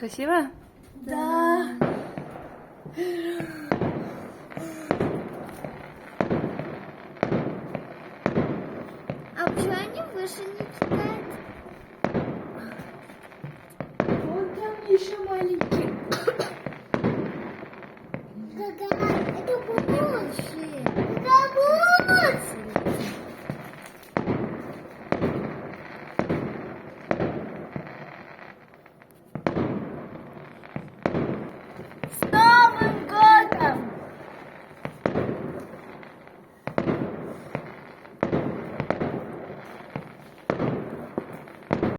Красиво? Да. А почему они выше не читают? Вон там еще маленький.